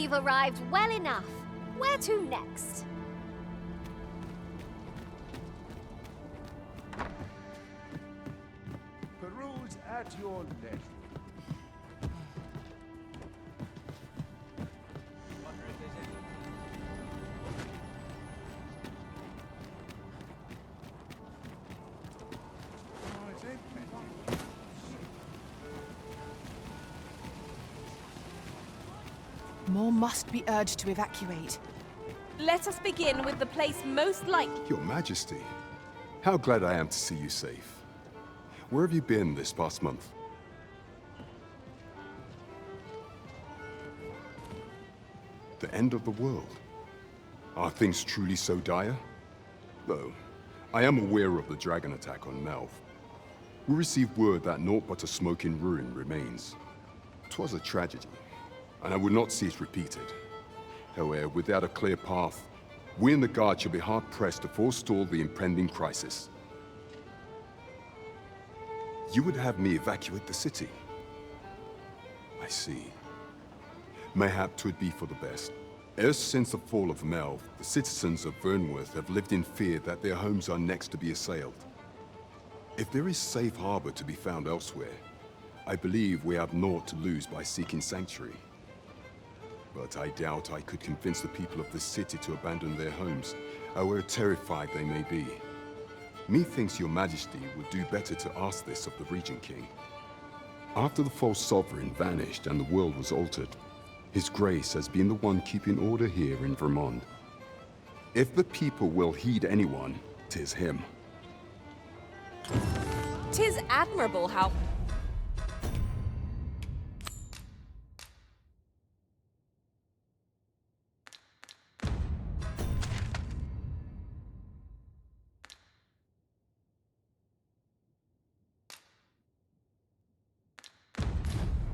You've arrived well enough. Where to next? Peruse at your leisure. More must be urged to evacuate. Let us begin with the place most likely. Your Majesty, how glad I am to see you safe. Where have you been this past month? The end of the world? Are things truly so dire? Though, I am aware of the dragon attack on Melv. We received word that naught but a smoking ruin remains. 'Twas a tragedy, and I would not see it repeated. However, without a clear path, we in the Guard shall be hard-pressed to forestall the impending crisis. You would have me evacuate the city? I see. Mayhap 'twould be for the best. Ever since the fall of Melv, the citizens of Vernworth have lived in fear that their homes are next to be assailed. If there is safe harbor to be found elsewhere, I believe we have naught to lose by seeking sanctuary. But I doubt I could convince the people of this city to abandon their homes, however terrified they may be. Methinks your Majesty would do better to ask this of the Regent King. After the false sovereign vanished and the world was altered, His Grace has been the one keeping order here in Vermont. If the people will heed anyone, 'tis him. 'Tis admirable how...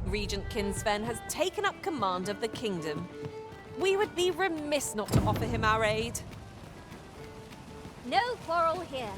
Regent Kingston has taken up command of the kingdom. We would be remiss not to offer him our aid. No quarrel here.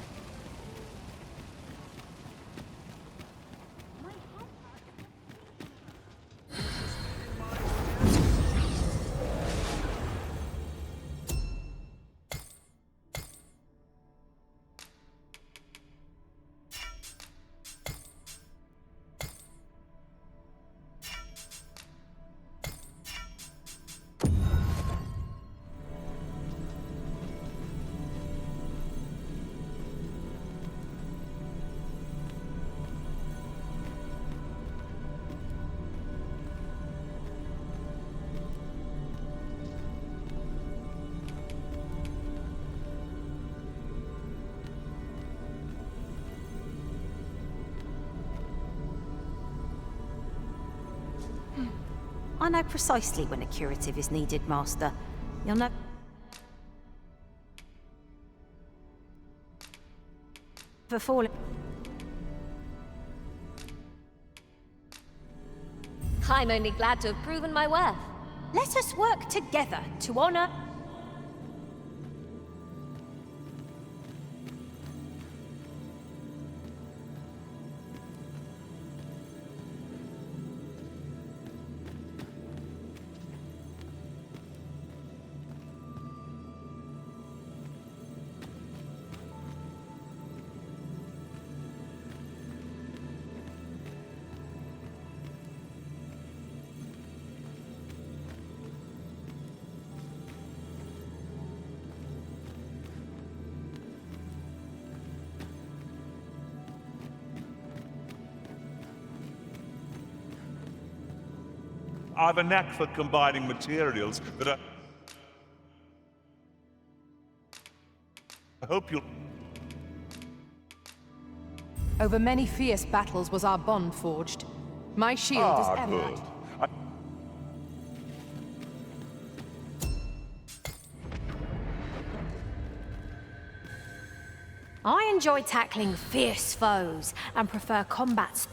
I know precisely when a curative is needed, Master. You'll know... For falling... I'm only glad to have proven my worth. Let us work together to honor... I've a knack for combining materials that are... I hope you'll... Over many fierce battles was our bond forged. My shield is ever good. I enjoy tackling fierce foes and prefer combat...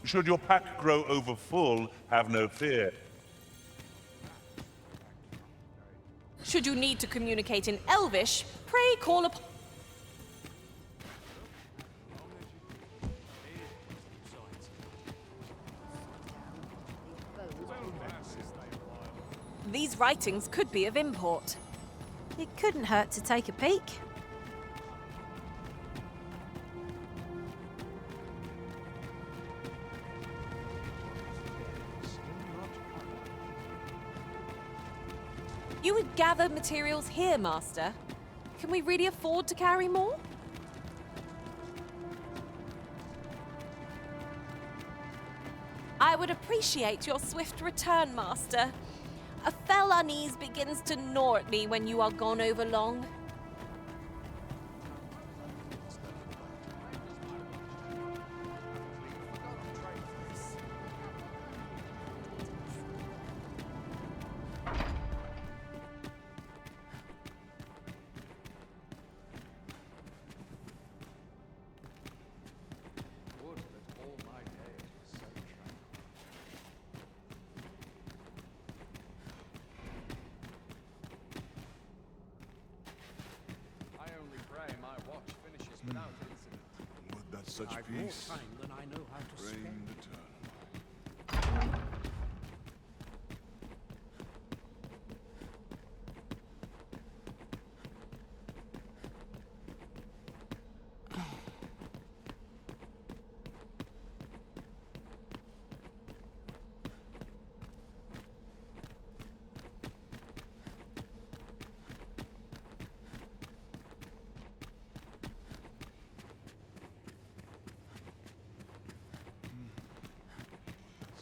Should your pack grow over full, have no fear. Should you need to communicate in Elvish, pray call upon... These writings could be of import. It couldn't hurt to take a peek. You would gather materials here, Master. Can we really afford to carry more? I would appreciate your swift return, Master. A fell unease begins to gnaw at me when you are gone over long. Would that such I've more peace time than I know how to reign spend. eternal?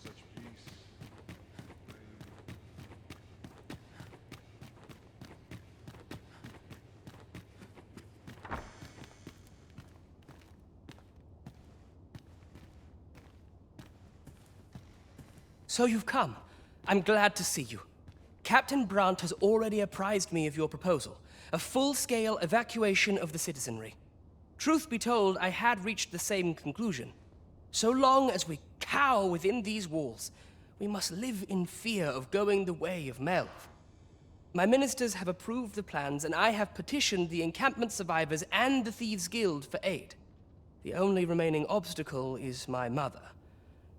Such peace So you've come. I'm glad to see you. Captain Brandt has already apprised me of your proposal, a full-scale evacuation of the citizenry. Truth be told, I had reached the same conclusion. So long as we cower within these walls, we must live in fear of going the way of Melv. My ministers have approved the plans, and I have petitioned the encampment survivors and the Thieves' Guild for aid. The only remaining obstacle is my mother.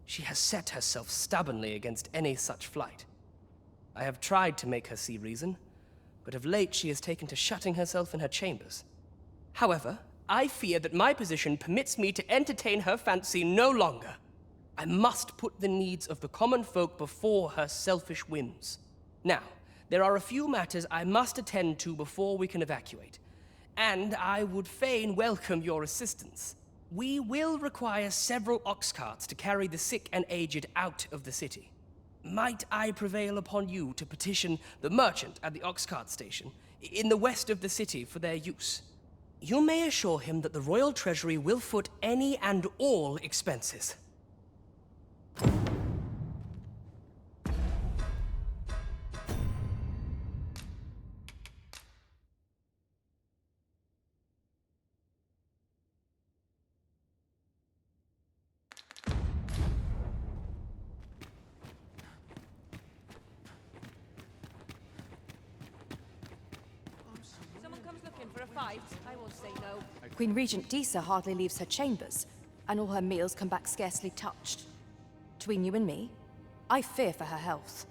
She has set herself stubbornly against any such flight. I have tried to make her see reason, but of late she has taken to shutting herself in her chambers. However, I fear that my position permits me to entertain her fancy no longer. I must put the needs of the common folk before her selfish whims. Now, there are a few matters I must attend to before we can evacuate, and I would fain welcome your assistance. We will require several ox carts to carry the sick and aged out of the city. Might I prevail upon you to petition the merchant at the ox cart station in the west of the city for their use? You may assure him that the royal treasury will foot any and all expenses. Someone comes looking for a fight, I won't say no. Queen Regent Disa hardly leaves her chambers, and all her meals come back scarcely touched. Between you and me, I fear for her health.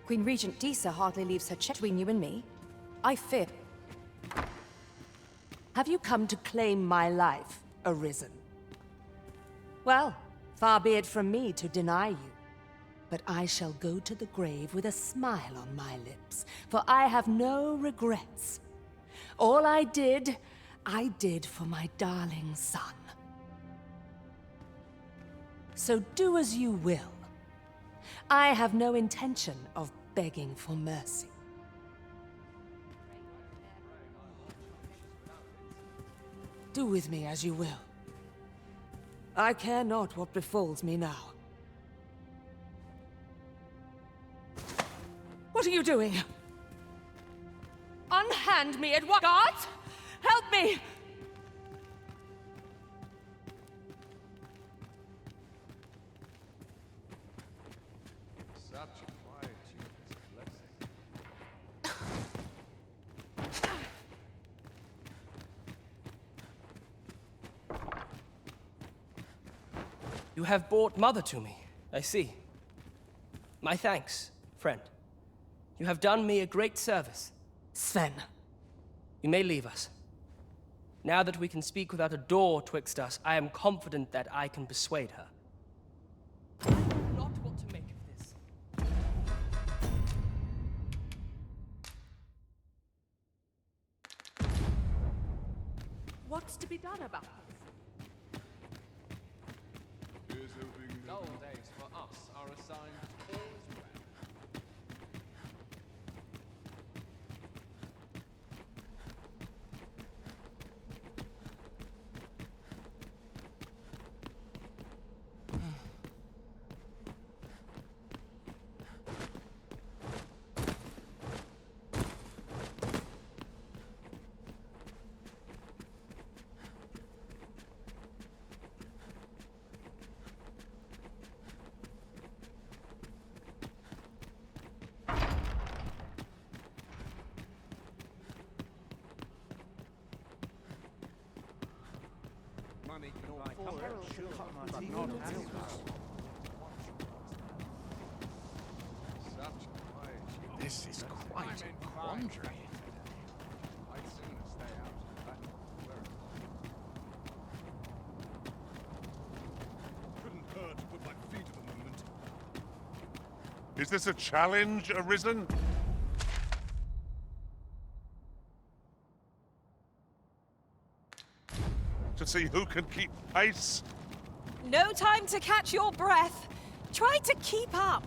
Queen Regent Disa hardly leaves her between you and me, I fear. Have you come to claim my life, Arisen? Well, far be it from me to deny you. But I shall go to the grave with a smile on my lips, for I have no regrets. All I did for my darling son. So do as you will. I have no intention of begging for mercy. Do with me as you will. I care not what befalls me now. What are you doing? Unhand me at what? Guards! Help me! Such quietude is a blessing. You have brought Mother to me. I see. My thanks, friend. You have done me a great service. Sven. You may leave us. Now that we can speak without a door twixt us, I am confident that I can persuade her. Not what to make of this. What's to be done about this? Dull days for us are assigned elsewhere. This is quite a quandary. I'd sooner stay out of that. Couldn't hurt to put my feet at the moment. Is this a challenge, Arisen? To see who can keep pace? No time to catch your breath. Try to keep up.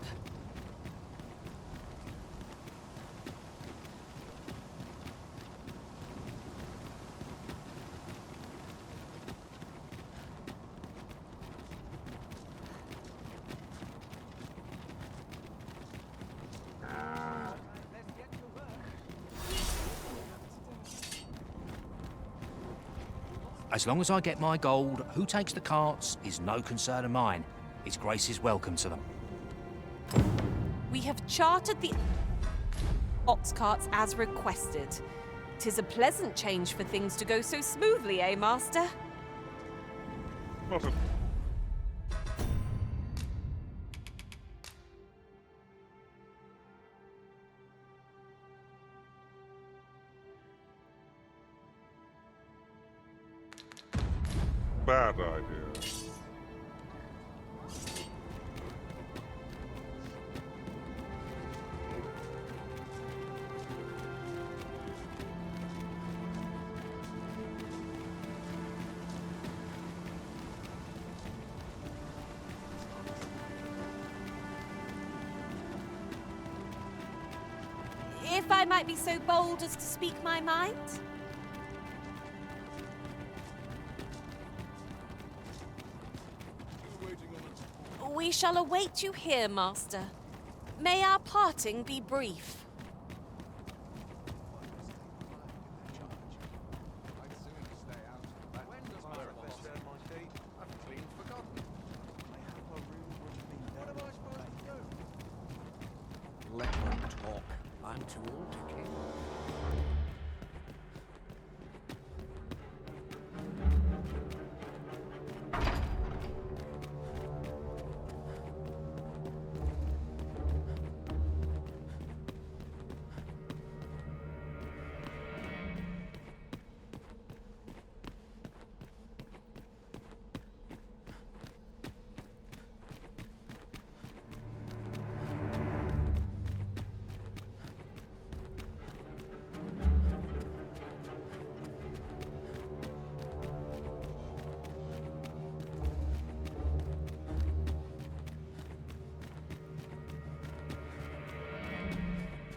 As long as I get my gold, who takes the carts is no concern of mine. His Grace is welcome to them. We have chartered the ox carts as requested. 'Tis a pleasant change for things to go so smoothly, eh, Master? Not a... bad idea. If I might be so bold as to speak my mind? We shall await you here, Master. May our parting be brief. I'd sooner stay out of that. When does my boss turn my feet? I've clean forgotten. What am I supposed to do? Let them talk. I'm too old to care.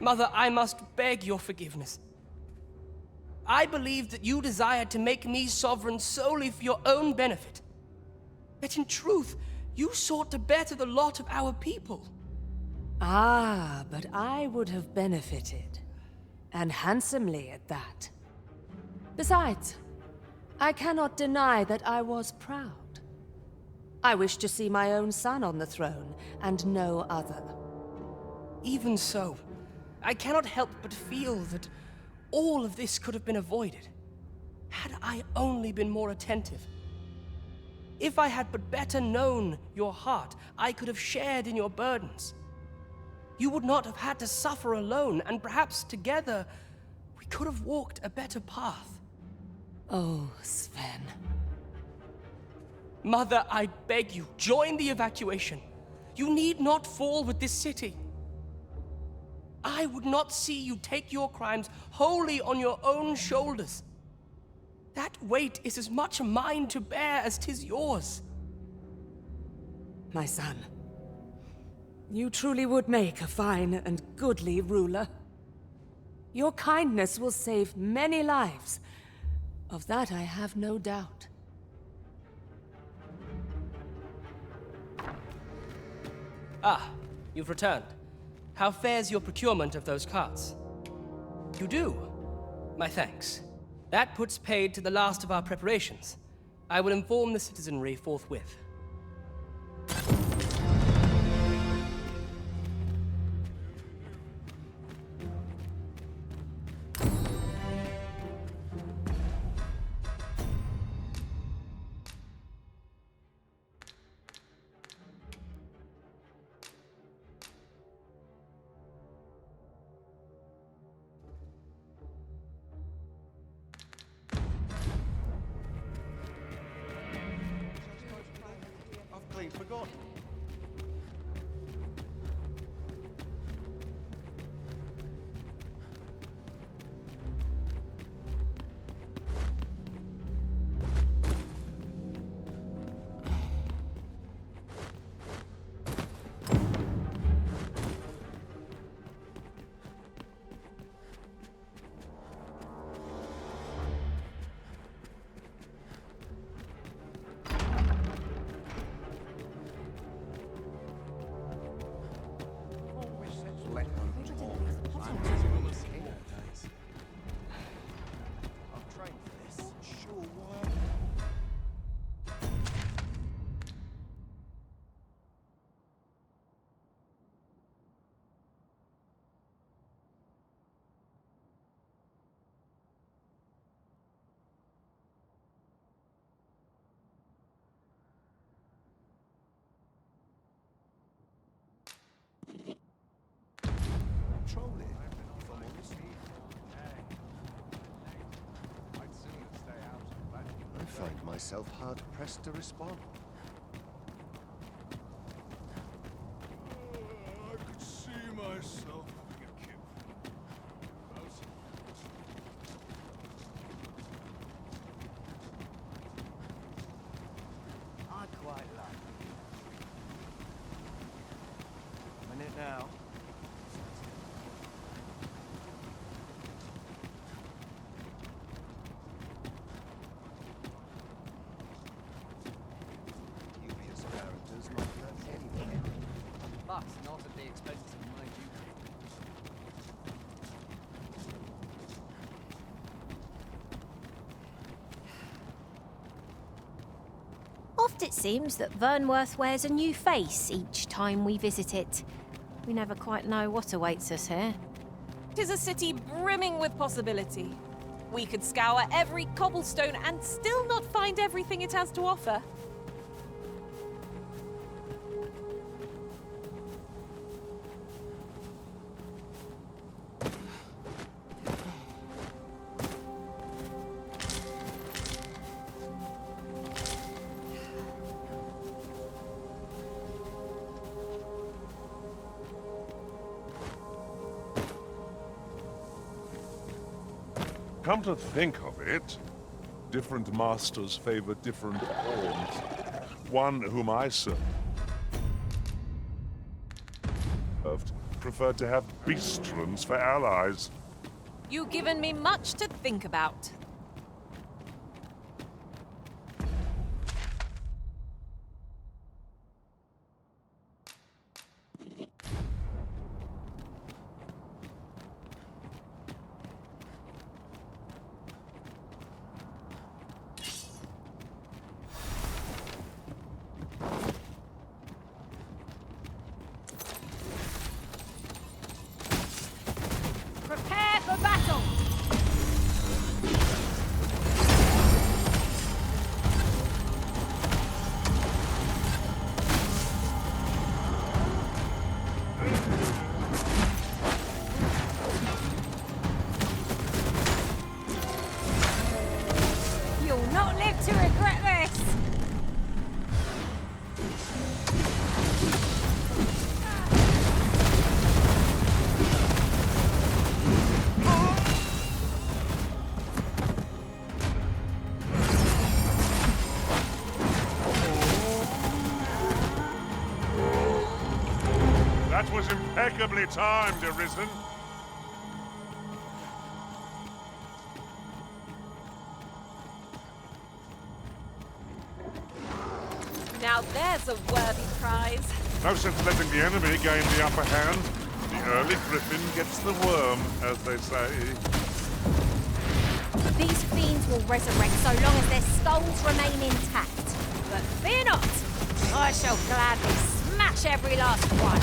Mother, I must beg your forgiveness. I believed that you desired to make me sovereign solely for your own benefit. Yet in truth, you sought to better the lot of our people. Ah, but I would have benefited. And handsomely at that. Besides, I cannot deny that I was proud. I wished to see my own son on the throne, and no other. Even so, I cannot help but feel that all of this could have been avoided, had I only been more attentive. If I had but better known your heart, I could have shared in your burdens. You would not have had to suffer alone, and perhaps together we could have walked a better path. Oh, Sven. Mother, I beg you, join the evacuation. You need not fall with this city. I would not see you take your crimes wholly on your own shoulders. That weight is as much mine to bear as 'tis yours. My son, you truly would make a fine and goodly ruler. Your kindness will save many lives. Of that I have no doubt. Ah, you've returned. How fares your procurement of those carts? You do? My thanks. That puts paid to the last of our preparations. I will inform the citizenry forthwith. I've clean forgotten. I find myself hard-pressed to respond. I could see myself having a kid. I quite like it. Minute now. Dubious characters like that anyway. But not at the expense of my duty. Oft it seems that Vernworth wears a new face each time we visit it. We never quite know what awaits us here. 'Tis a city brimming with possibility. We could scour every cobblestone and still not find everything it has to offer. Come to think of it, different masters favor different forms. One whom I served preferred to have beastrons for allies. You've given me much to think about. Prepare for battle! not live to regret this! That was impeccably timed, Arisen. Now there's a worthy prize. No sense letting the enemy gain the upper hand. The early griffin gets the worm, as they say. These fiends will resurrect so long as their skulls remain intact. But fear not! I shall gladly smash every last one!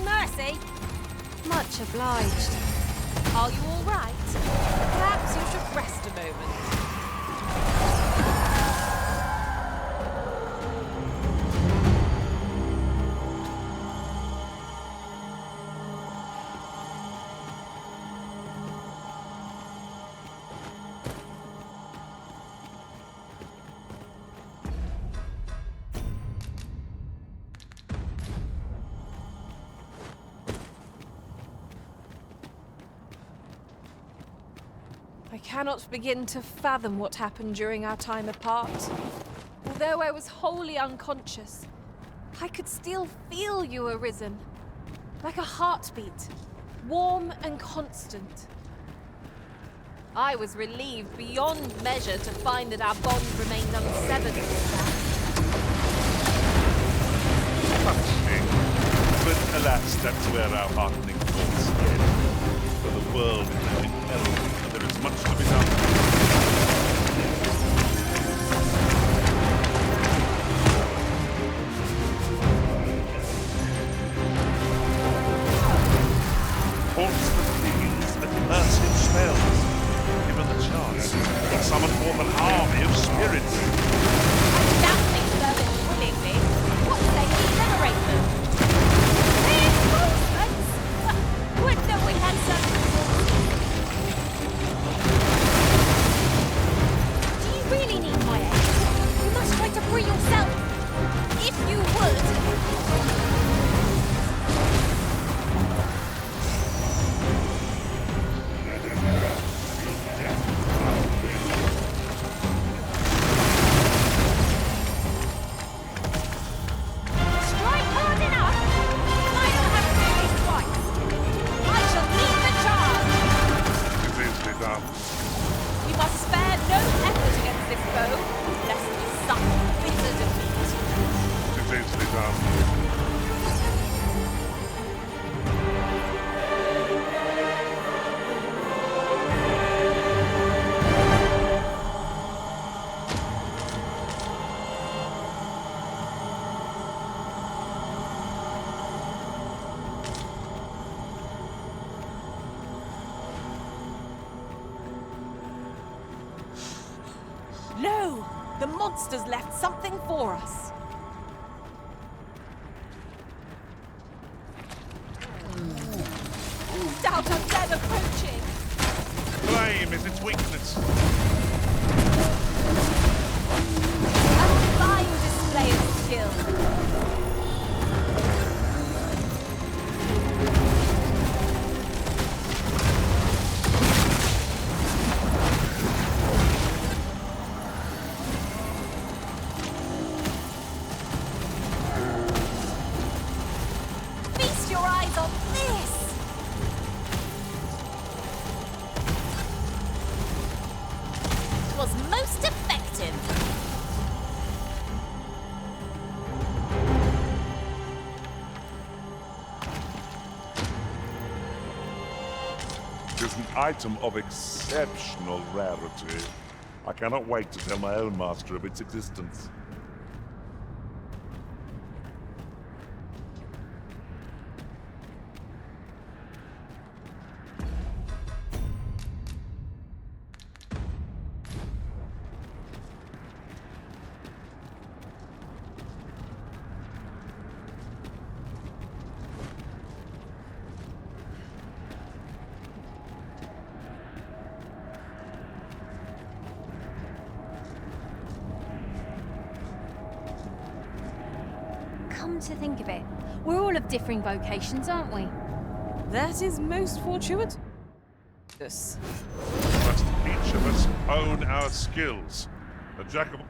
Mercy? Much obliged. Are you all right? Perhaps you should rest a moment. I cannot begin to fathom what happened during our time apart. Although I was wholly unconscious, I could still feel you arisen, like a heartbeat, warm and constant. I was relieved beyond measure to find that our bond remained unsevered. Touching. But alas, that's where our heartening thoughts end. For the world is in hell. There is much to be done. Haunts the fields and immersive spells. Given the chance, will summon forth an army of spirits. I doubt they serve it willingly. What say we liberate them? Reinforcements! Would that we had some... really need my aid. You must try to free yourself. If you would. Strike hard enough. I don't have to do this twice. I shall lead the charge. It's easily done. We must spare no effort against this foe, lest we suffer bitter defeat. It's easily done. No! The monsters left something for us. Doubt undead approaching. Flame time is its weakness. A fine display of skill. Feast your eyes on this! Was most effective. It is an item of exceptional rarity. I cannot wait to tell my own master of its existence. Come to think of it, we're all of differing vocations, aren't we? That is most fortuitous. Must each of us own our skills. A jack of...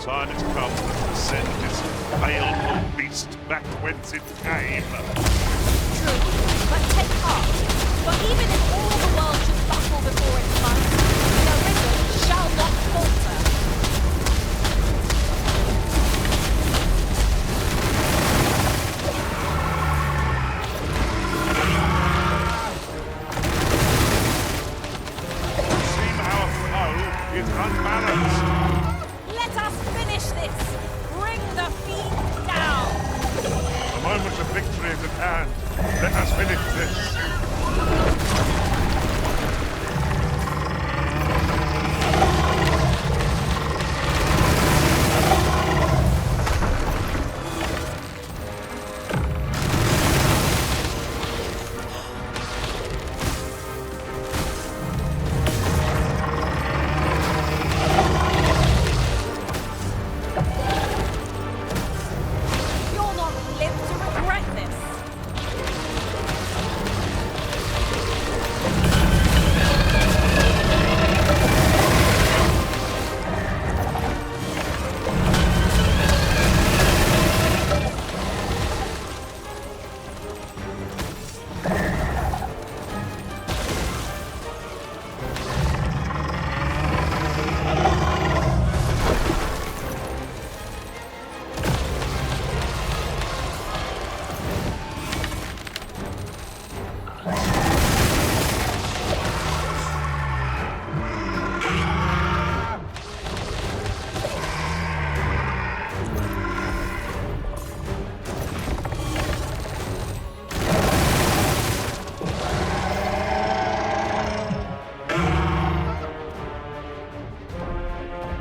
Time has come to send this baleful beast back whence it came. True, but take heart. For even if all the world should buckle before its might, the Arisen shall not falter. Seem our foe is unbalanced. Let us finish this! Bring the fiend down! The moment of victory is at hand. Let us finish this. You'll not live to regret this!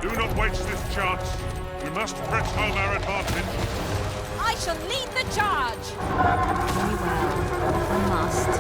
Do not waste this chance. We must press home our advantage. I shall lead the charge! Very well. I must.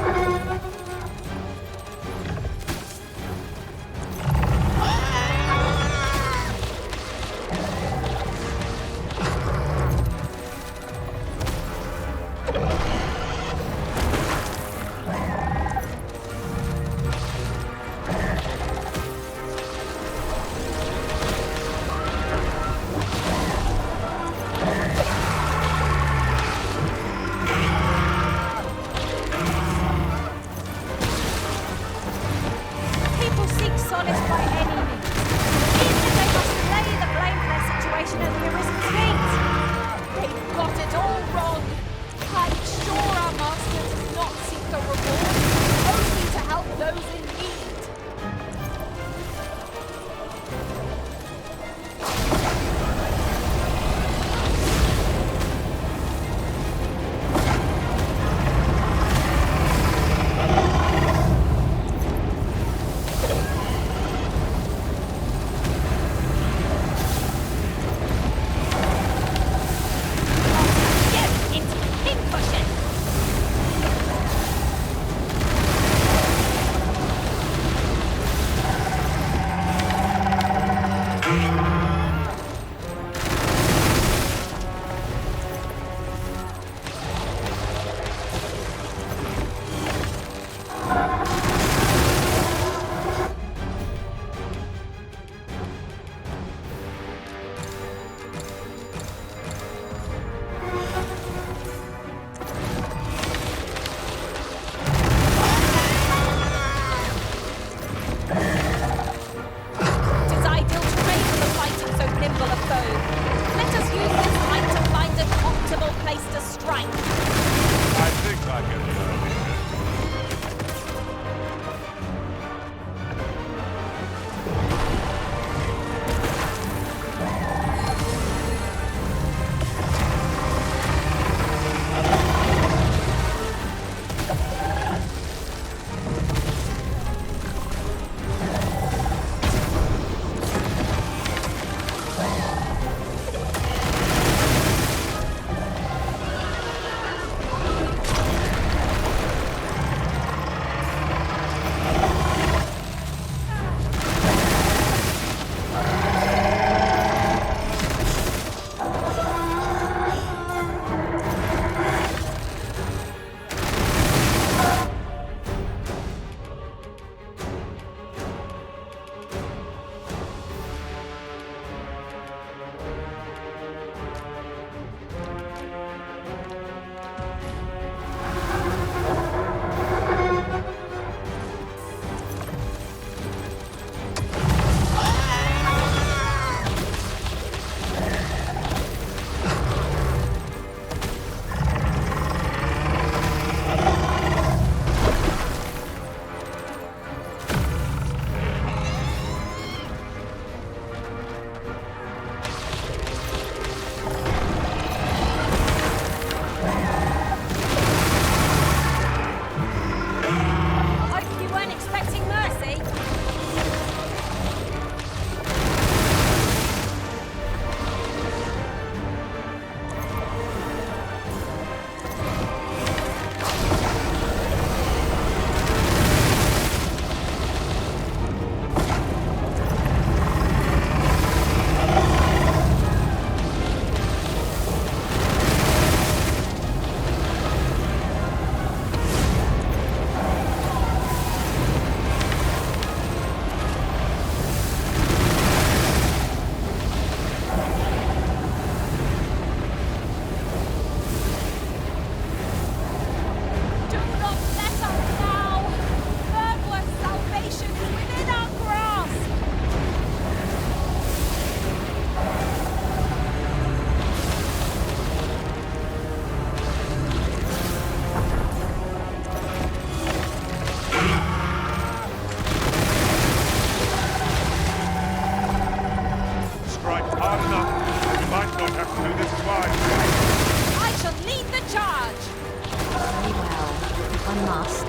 a must.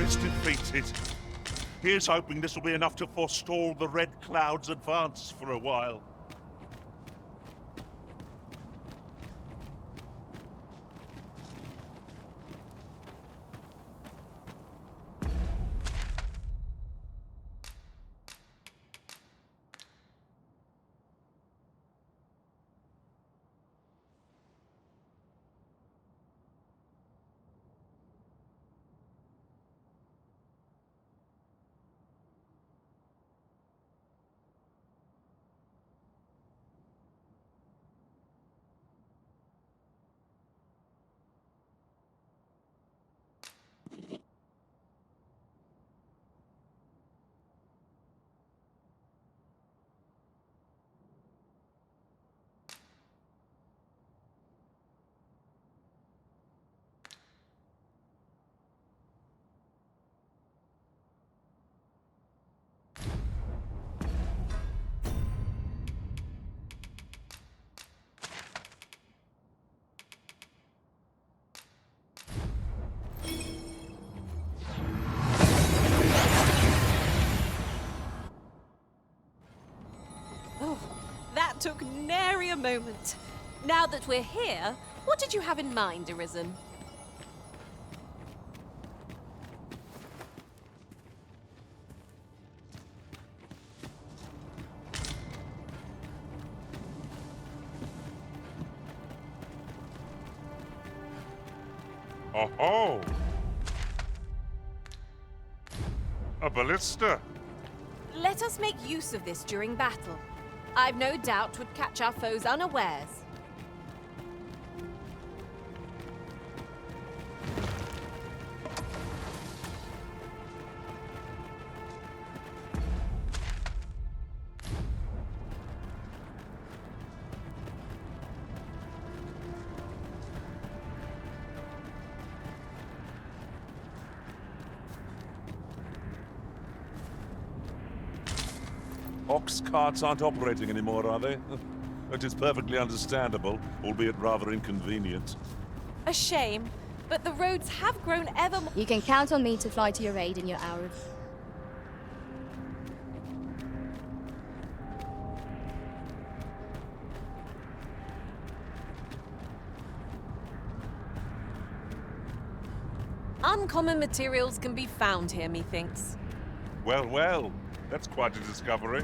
Defeated. Here's hoping this will be enough to forestall the Red Cloud's advance for a while. That took nary a moment. Now that we're here, what did you have in mind, Arisen? Oh-ho! A ballista! Let us make use of this during battle. I've no doubt would catch our foes unawares. Ox carts aren't operating anymore, are they? It is perfectly understandable, albeit rather inconvenient. A shame, but the roads have grown ever more. You can count on me to fly to your aid in your hour of... Uncommon materials can be found here, methinks. Well, well, that's quite a discovery.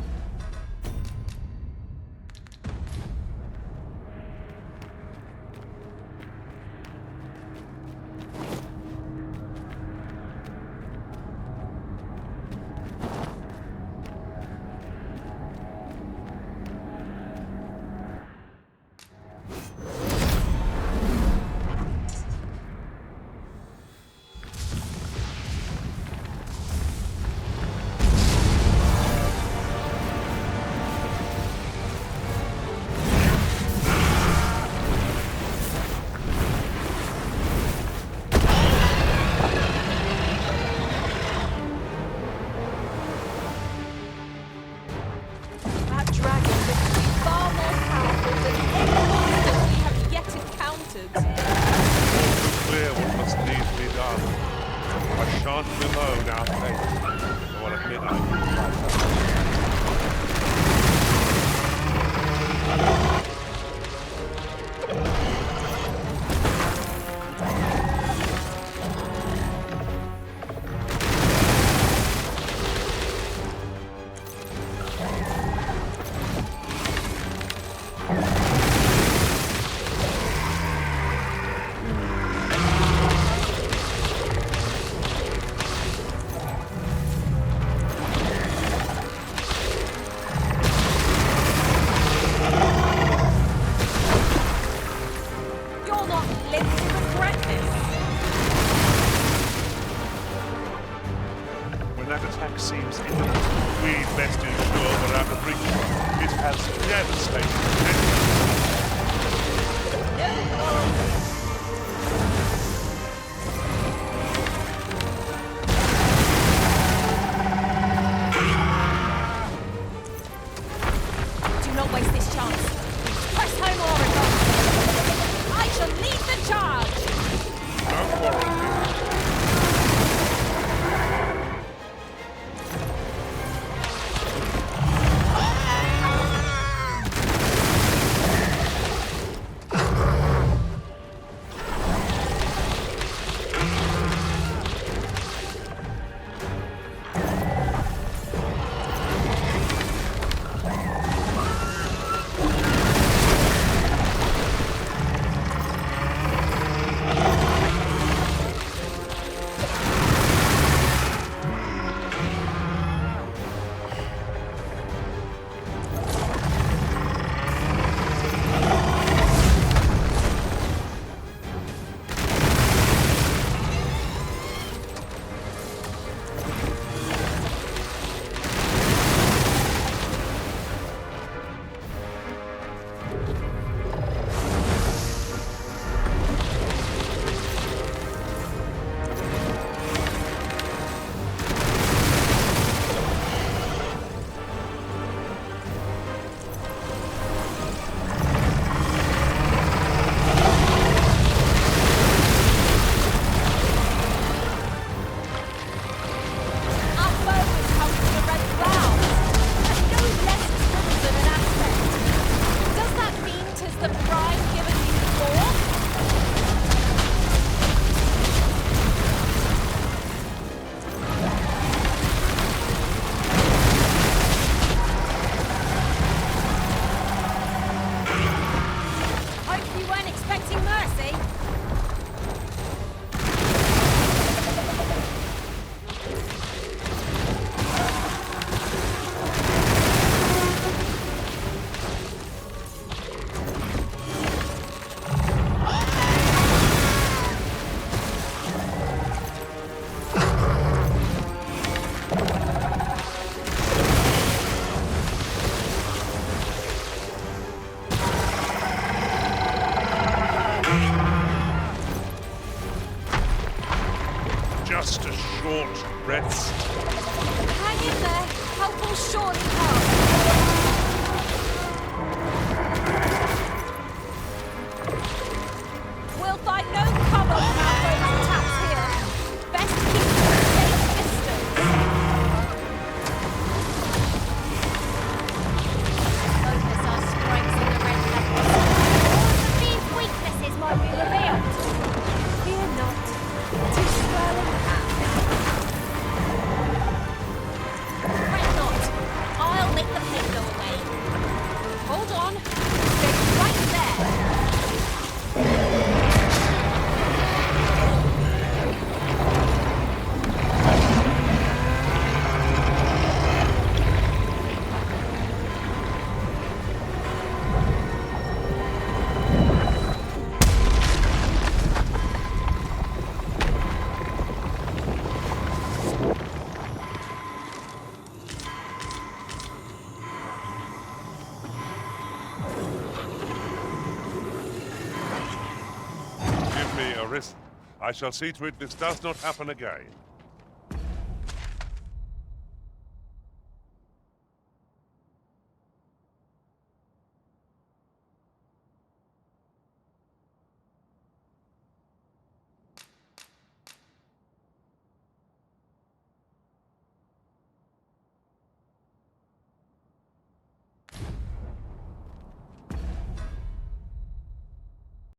has devastated. Do not waste this chance. Press home, Oregon. I shall lead the charge. No quarrel here. Just a short rest. Hang in there. Help will surely come. We'll find no cover from our foes' attacks here. Best keep to a safe distance. Focus our strengths in the red levels. All of these weaknesses might be revealed. Fear not. Tis swirling hand. Fret not. I'll make the pain go away. Hold on. Stay right there. Give me a wrist. I shall see to it this does not happen again.